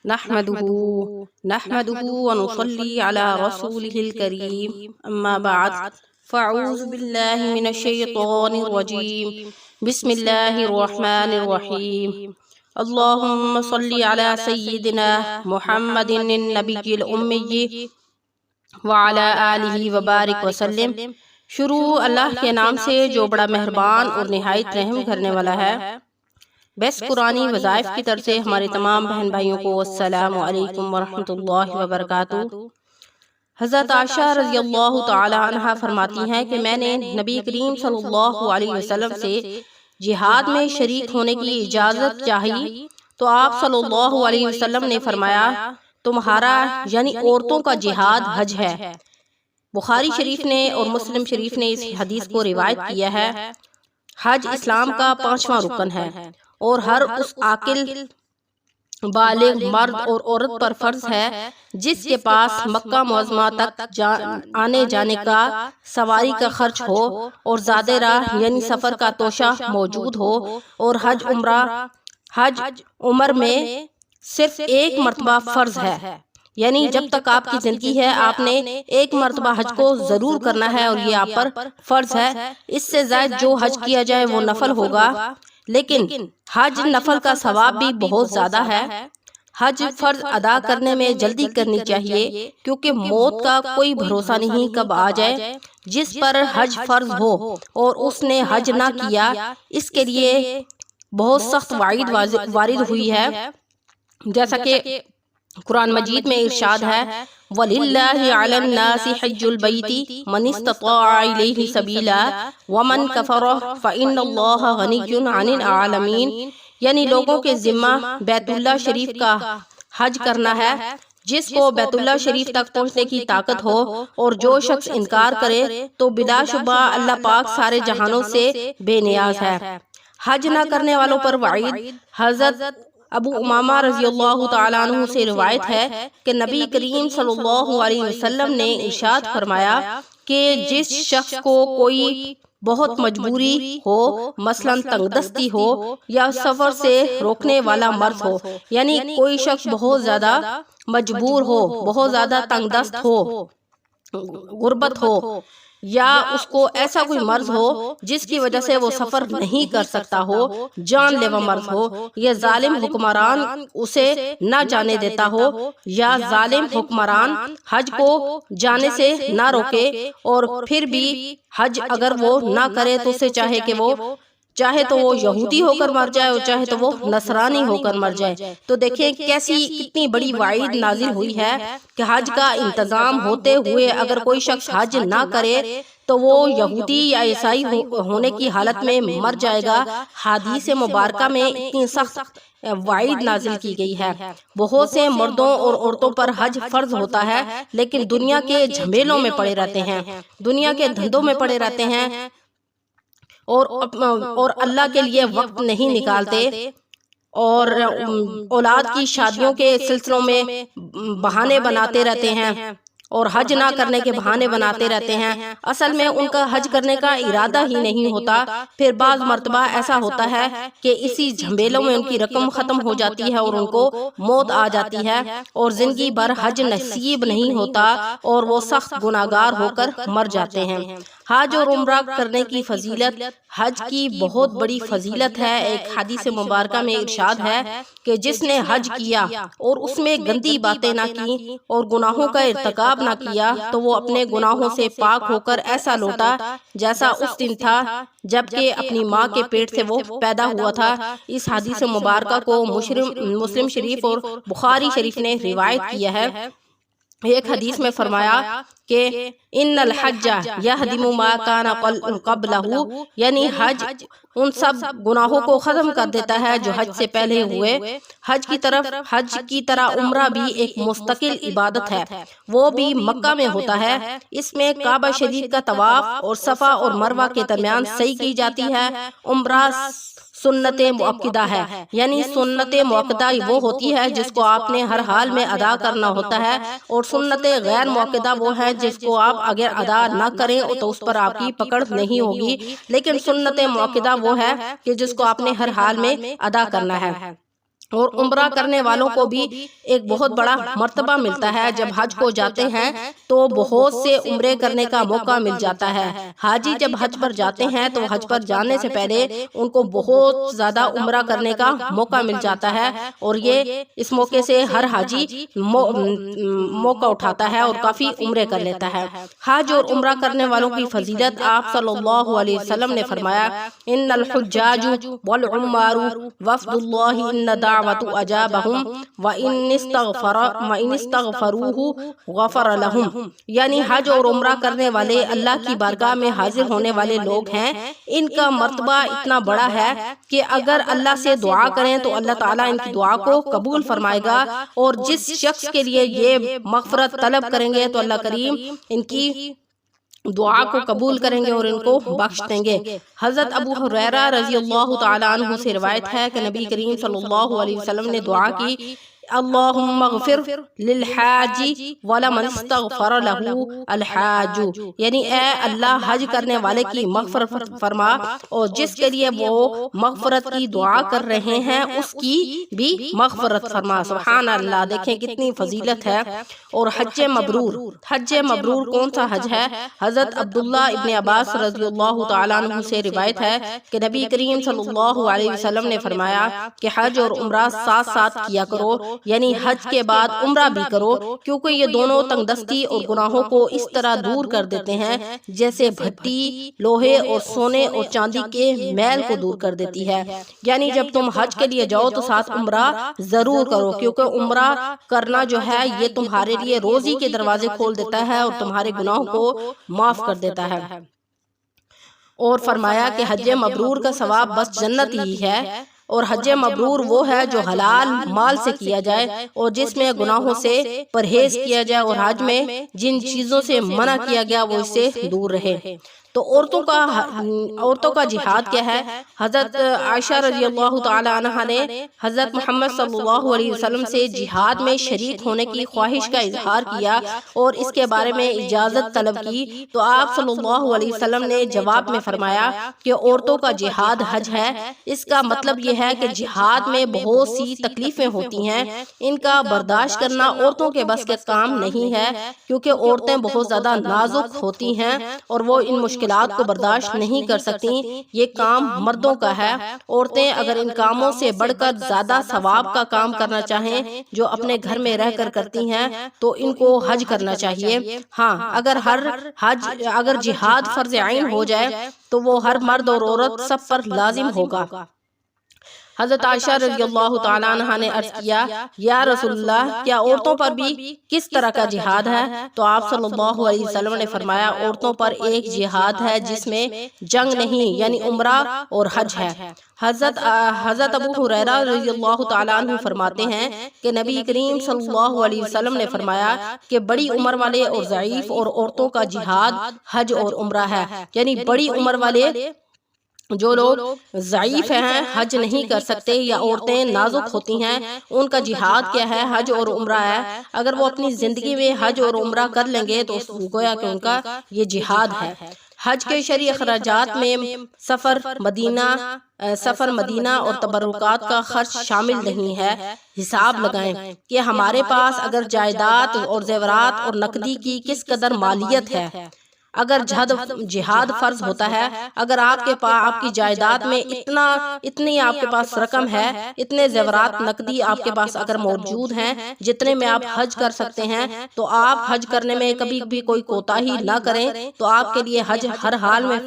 نحمده ونصلي على رسوله الكريم أما بعد فأعوذ بالله من الشيطان الرجيم بسم الله الرحمن الرحيم اللهم صل على سيدنا محمد النبي الأمي وعلى آلہ وبارک وسلم۔ شروع اللہ کے نام سے جو بڑا مہربان اور نہایت رحم کرنے والا ہے۔ بیس قرآنی وظائف کی طرف سے ہمارے تمام بہن بھائیوں کو السلام علیکم ورحمۃ اللہ وبرکاتہ۔ حضرت عائشہ رضی اللہ تعالی عنہ فرماتی ہیں کہ میں نے نبی کریم صلی اللہ علیہ وسلم سے جہاد میں شریک ہونے کی اجازت چاہی تو آپ صلی اللہ علیہ وسلم نے فرمایا تمہارا یعنی عورتوں کا جہاد حج ہے۔ بخاری شریف نے اور مسلم شریف نے اس حدیث کو روایت کیا ہے۔ حج اسلام کا 5واں رکن ہے اور ہر اس عاقل بالغ مرد اور عورت پر فرض ہے جس کے پاس مکہ معظمہ تک آنے جانے کا سواری کا خرچ ہو اور زاد راہ یعنی سفر کا توشہ موجود ہو، اور حج عمر میں صرف ایک مرتبہ فرض ہے، یعنی جب تک آپ کی زندگی ہے آپ نے ایک مرتبہ حج کو ضرور کرنا ہے اور یہ آپ پر فرض ہے۔ اس سے زائد جو حج کیا جائے وہ نفل ہوگا، لیکن حج نفل کا ثواب بھی بہت زیادہ ہے۔ حج فرض ادا کرنے میں جلدی کرنی چاہیے کیونکہ موت کا کوئی بھروسہ نہیں کب آ جائے۔ جس پر حج فرض ہو اور اس نے حج نہ کیا اس کے لیے بہت سخت وعید وارد ہوئی ہے، جیسا کہ قرآن مجید میں ارشاد ہے وَلِلَّهِ عَلَى النَّاسِ حِجُّ الْبَيْتِ مَنِ اسْتَطَاعَ إِلَيْهِ سَبِيلًا وَمَنْ كَفَرَ فَإِنَّ اللَّهَ غَنِيٌّ عَنِ الْعَالَمِينَ، یعنی لوگوں کے ذمہ بیت اللہ شریف کا حج کرنا ہے جس کو بیت اللہ شریف تک پہنچنے کی طاقت ہو، اور جو شخص انکار کرے تو بلا شبہ اللہ پاک سارے جہانوں سے بے نیاز ہے۔ حج نہ کرنے والوں پر وعید۔ حضرت ابو امامہ رضی اللہ تعالیٰ عنہ سے روایت ہے کہ نبی کریم صلی اللہ علیہ وسلم نے ارشاد فرمایا کہ جس شخص کو کوئی بہت مجبوری ہو، مثلا تنگ دستی ہو یا سفر سے روکنے والا مرض ہو، یعنی کوئی شخص بہت زیادہ مجبور ہو، بہت زیادہ تنگ دست ہو، غربت ہو، یا اس کو ایسا کوئی مرض ہو جس کی وجہ سے وہ سفر نہیں کر سکتا ہو، جان لیوا مرض ہو، یا ظالم حکمران اسے نہ جانے دیتا ہو، یا ظالم حکمران حج کو جانے سے نہ روکے، اور پھر بھی حج اگر وہ نہ کرے تو اسے چاہے تو وہ یہودی ہو کر مر جائے اور چاہے تو وہ نصرانی ہو کر مر جائے۔ تو دیکھیں کتنی بڑی وعید نازل ہوئی ہے کہ حج کا انتظام ہوتے ہوئے اگر کوئی شخص حج نہ کرے تو وہ یہودی یا عیسائی ہونے کی حالت میں مر جائے گا۔ حدیث مبارکہ میں اتنی سخت وعید نازل کی گئی ہے۔ بہت سے مردوں اور عورتوں پر حج فرض ہوتا ہے لیکن دنیا کے جھمیلوں میں پڑے رہتے ہیں، دنیا کے دھندوں میں پڑے رہتے ہیں اور اللہ کے لیے وقت نہیں نکالتے، اور اولاد کی شادیوں کے سلسلوں میں بہانے بناتے رہتے ہیں اور حج نہ کرنے کے بہانے بناتے رہتے ہیں۔ اصل میں ان کا حج کرنے کا ارادہ ہی نہیں ہوتا۔ پھر بعض مرتبہ ایسا ہوتا ہے کہ اسی جھمیلوں میں ان کی رقم ختم ہو جاتی ہے اور ان کو موت آ جاتی ہے اور زندگی بھر حج نصیب نہیں ہوتا اور وہ سخت گناہگار ہو کر مر جاتے ہیں۔ حج اور عمرہ کرنے کی فضیلت۔ حج کی بہت بڑی فضیلت ہے۔ ایک حدیث مبارکہ میں ارشاد ہے کہ جس نے حج کیا اور اس میں گندی باتیں نہ کی اور گناہوں کا ارتکاب نہ کیا تو وہ اپنے گناہوں سے پاک ہو کر ایسا لوٹا جیسا اس دن تھا جبکہ اپنی ماں کے پیٹ سے وہ پیدا ہوا تھا۔ اس حدیث مبارکہ کو مسلم شریف اور بخاری شریف نے روایت کیا ہے۔ ایک حدیث میں فرمایا کہ ان الحج یہدم ما کان قبلہ، یعنی حج ان سب گناہوں کو ختم کر دیتا ہے جو حج سے پہلے ہوئے۔ حج کی طرح عمرہ بھی ایک مستقل عبادت ہے، وہ بھی مکہ میں ہوتا ہے۔ اس میں کعبہ شریف کا طواف اور صفا اور مروہ کے درمیان سعی کی جاتی ہے۔ عمرہ سنت مؤکدہ ہے، یعنی سنت مؤکدہ وہ ہوتی ہے جس کو آپ نے ہر حال میں ادا کرنا ہوتا ہے، اور سنت غیر مؤکدہ وہ ہے جس کو آپ اگر ادا نہ کریں تو اس پر آپ کی پکڑ نہیں ہوگی، لیکن سنت مؤکدہ وہ ہے کہ جس کو آپ نے ہر حال میں ادا کرنا ہے۔ اور عمرہ کرنے والوں کو بھی ایک بہت بڑا مرتبہ ملتا ہے۔ جب حج کو جاتے ہیں تو بہت سے عمرے کرنے کا موقع مل جاتا ہے۔ حاجی جب حج پر جاتے ہیں تو حج پر جانے سے پہلے ان کو بہت زیادہ عمرہ کرنے کا موقع مل جاتا ہے، اور یہ اس موقع سے ہر حاجی موقع اٹھاتا ہے اور کافی عمرے کر لیتا ہے۔ حج اور عمرہ کرنے والوں کی فضیلت آپ صلی اللہ علیہ وسلم نے فرمایا، ان الحجاج والعمار وفد اللہ ان دعوت اجابہم وان استغفروہ غفر لہم، یعنی حج اور عمرہ کرنے والے اللہ کی بارگاہ میں حاضر ہونے والے لوگ ہیں، ان کا مرتبہ اتنا بڑا ہے کہ اگر اللہ سے دعا کریں تو اللہ تعالیٰ ان کی دعا کو قبول فرمائے گا، اور جس شخص کے لیے یہ مغفرت طلب کریں گے تو اللہ کریم ان کی دعا کو قبول کریں گے اور ان کو بخش دیں گے۔ حضرت ابو ہریرہ رضی اللہ تعالیٰ عنہ سے روایت ہے کہ نبی کریم صلی اللہ علیہ وسلم نے دعا کی، اللہم اغفر للحاج ولمن استغفر لہ الحاج، یعنی اے اللہ حج کرنے والے کی مغفرت فرما، اور جس کے لیے وہ مغفرت کی دعا کر رہے ہیں اس کی بھی مغفرت فرما۔ سبحان اللہ، دیکھیں کتنی فضیلت ہے۔ اور حج مبرور، حج مبرور کون سا حج ہے؟ حضرت عبداللہ ابن عباس رضی اللہ تعالیٰ عنہ سے روایت ہے کہ نبی کریم صلی اللہ علیہ وسلم نے فرمایا کہ حج اور عمرہ ساتھ ساتھ کیا کرو، یعنی حج کے بعد عمرہ بھی کرو، کیونکہ یہ دونوں تنگ دستی اور گناہوں کو اس طرح دور کر دیتے ہیں جیسے بھٹی لوہے اور سونے اور چاندی کے میل کو دور کر دیتی ہے۔ یعنی جب تم حج کے لیے جاؤ تو ساتھ عمرہ ضرور کرو، کیونکہ عمرہ کرنا جو ہے یہ تمہارے لیے روزی کے دروازے کھول دیتا ہے اور تمہارے گناہوں کو معاف کر دیتا ہے۔ اور فرمایا کہ حج مبرور کا ثواب بس جنت ہی ہے، اور حج مبرور وہ ہے جو حلال مال سے کیا جائے اور جس میں گناہوں سے پرہیز کیا جائے، اور حج میں جن چیزوں سے منع کیا گیا وہ اس سے دور رہے۔ تو عورتوں کا جہاد کیا ہے؟ حضرت عائشہ رضی اللہ تعالی عنہ نے حضرت محمد صلی اللہ علیہ وسلم سے جہاد میں شریک ہونے کی خواہش کا اظہار کیا اور اس کے بارے میں اجازت طلب کی، تو آپ صلی اللہ علیہ وسلم نے جواب میں فرمایا کہ عورتوں کا جہاد حج ہے۔ اس کا مطلب یہ ہے کہ جہاد میں بہت سی تکلیفیں ہوتی ہیں، ان کا برداشت کرنا عورتوں کے بس کے کام نہیں ہے، کیونکہ عورتیں بہت زیادہ نازک ہوتی ہیں اور وہ ان مشکلات کو برداشت نہیں کر سکتی، یہ کام مردوں کا ہے۔ عورتیں اگر ان کاموں سے بڑھ کر زیادہ ثواب کا کام کرنا چاہیں جو اپنے گھر میں رہ کر کرتی ہیں تو ان کو حج کرنا چاہیے۔ ہاں، اگر جہاد فرض عین ہو جائے تو وہ ہر مرد اور عورت سب پر لازم ہوگا۔ حضرت عائشہ رضی اللہ تعالیٰ عنہ نے عرض کیا، یا رسول اللہ، کیا عورتوں پر بھی کس طرح کا جہاد ہے؟ تو آپ صلی اللہ علیہ وسلم نے فرمایا، عورتوں پر ایک جہاد ہے جس میں جنگ نہیں، یعنی عمرہ اور حج ہے۔ حضرت ابو ہریرہ رضی اللہ تعالیٰ عنہ فرماتے ہیں کہ نبی کریم صلی اللہ علیہ وسلم نے فرمایا کہ بڑی عمر والے اور ضعیف اور عورتوں کا جہاد حج اور عمرہ ہے، یعنی بڑی عمر والے جو لوگ ضعیف ہیں، حج نہیں کر سکتے، یا عورتیں نازک ہوتی ہیں، ان کا جہاد کیا ہے؟ حج اور عمرہ ہے۔ اگر وہ اپنی زندگی میں حج اور عمرہ کر لیں گے تو گویا کہ ان کا یہ جہاد ہے۔ حج کے شرعی اخراجات میں سفر مدینہ اور تبرکات کا خرچ شامل نہیں ہے۔ حساب لگائیں کہ ہمارے پاس اگر جائیداد اور زیورات اور نقدی کی کس قدر مالیت ہے۔ اگر جہاد فرض ہوتا ہے، اگر آپ کی جائیداد میں اتنی آپ کے پاس رقم ہے، اتنے زیورات نقدی آپ کے پاس اگر موجود ہیں جتنے میں آپ حج کر سکتے ہیں، تو آپ حج کرنے میں کبھی بھی کوئی کوتاہی نہ کریں، تو آپ کے لیے حج ہر حال میں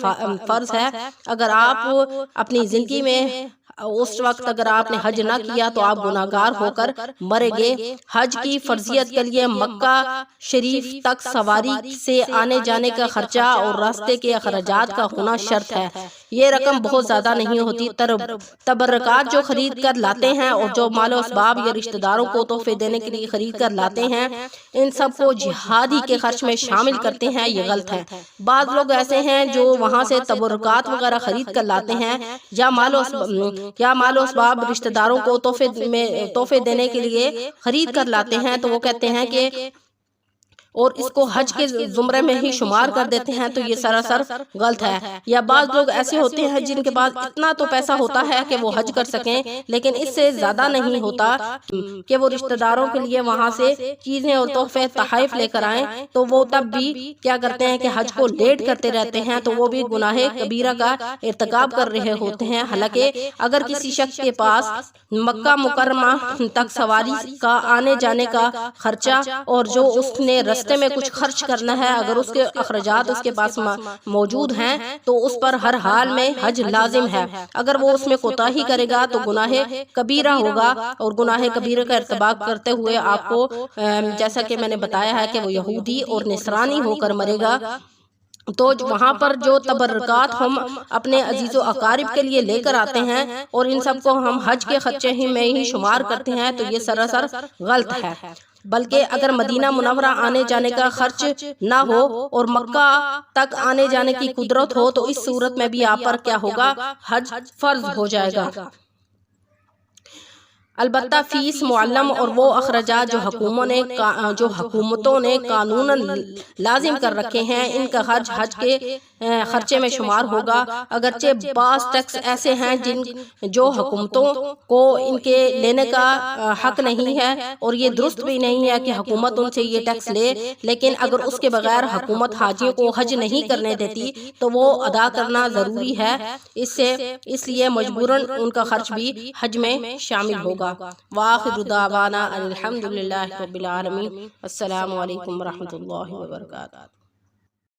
فرض ہے۔ اگر آپ اپنی زندگی میں اس وقت اگر آپ نے حج نہ کیا تو آپ گناہگار ہو کر مریں گے۔ حج کی فرضیت کے لیے مکہ شریف تک سواری سے آنے جانے کا خرچہ اور راستے کے اخراجات کا ہونا شرط ہے۔ یہ رقم بہت زیادہ نہیں ہوتی۔ تبرکات جو خرید کر لاتے ہیں اور جو مال و اسباب یا رشتہ داروں کو تحفے دینے کے لیے خرید کر لاتے ہیں، ان سب کو جہاد ہی کے خرچ میں شامل کرتے ہیں، یہ غلط ہے۔ بعض لوگ ایسے ہیں جو وہاں سے تبرکات وغیرہ خرید کر لاتے ہیں یا مال و اسباب رشتہ داروں کو تحفے دینے کے لیے خرید کر لاتے ہیں، تو وہ کہتے ہیں کہ اور اس کو حج کے زمرے میں ہی شمار کر دیتے ہیں تو یہ سراسر غلط ہے۔ یا بعض لوگ ایسے ہوتے ہیں جن کے پاس اتنا تو پیسہ ہوتا ہے کہ وہ حج کر سکیں، لیکن اس سے زیادہ نہیں ہوتا کہ وہ رشتہ داروں کے لیے وہاں سے چیزیں اور تحفے تحائف لے کر آئیں، تو وہ تب بھی کیا کرتے ہیں کہ حج کو لیٹ کرتے رہتے ہیں، تو وہ بھی گناہ کبیرہ کا ارتکاب کر رہے ہوتے ہیں۔ حالانکہ اگر کسی شخص کے پاس مکہ مکرمہ تک سواری کا آنے جانے کا خرچہ اور جو اس نے رستے میں کچھ خرچ کرنا ہے، اگر اس کے اخراجات اس کے پاس موجود ہیں تو اس پر ہر حال میں حج لازم ہے۔ اگر وہ اس میں کوتاہی کرے گا تو گناہ کبیرہ ہوگا، اور گناہ کبیرہ کا ارتکاب کرتے ہوئے آپ کو جیسا کہ میں نے بتایا ہے کہ وہ یہودی اور نصرانی ہو کر مرے گا۔ تو وہاں پر جو تبرکات ہم اپنے عزیز و اقارب کے لیے لے کر آتے ہیں اور ان سب کو ہم حج کے خرچے ہی میں ہی شمار کرتے ہیں تو یہ سراسر غلط ہے۔ بلکہ اگر مدینہ منورہ آنے جانے کا خرچ نہ ہو اور مکہ تک آنے جانے کی قدرت ہو تو اس صورت میں بھی آپ پر کیا ہوگا؟ حج فرض ہو جائے گا۔ البتہ فیس معلم اور وہ اخراجات جو حکومتوں نے قانوناً لازم کر رکھے ہیں، ان کا خرچ حج کے خرچے میں شمار ہوگا۔ اگرچہ بعض ٹیکس ایسے ہیں جو حکومتوں کو ان کے لینے کا حق نہیں ہے، اور یہ درست بھی نہیں ہے کہ حکومت ان سے یہ ٹیکس لے، لیکن اگر اس کے بغیر حکومت حاجیوں کو حج نہیں کرنے دیتی تو وہ ادا کرنا ضروری ہے، اس لیے مجبوراً ان کا خرچ بھی حج میں شامل ہوگا۔ وآخر دعوانا الحمدللہ رب العالمین۔ السلام علیکم ورحمۃ اللہ وبرکاتہ۔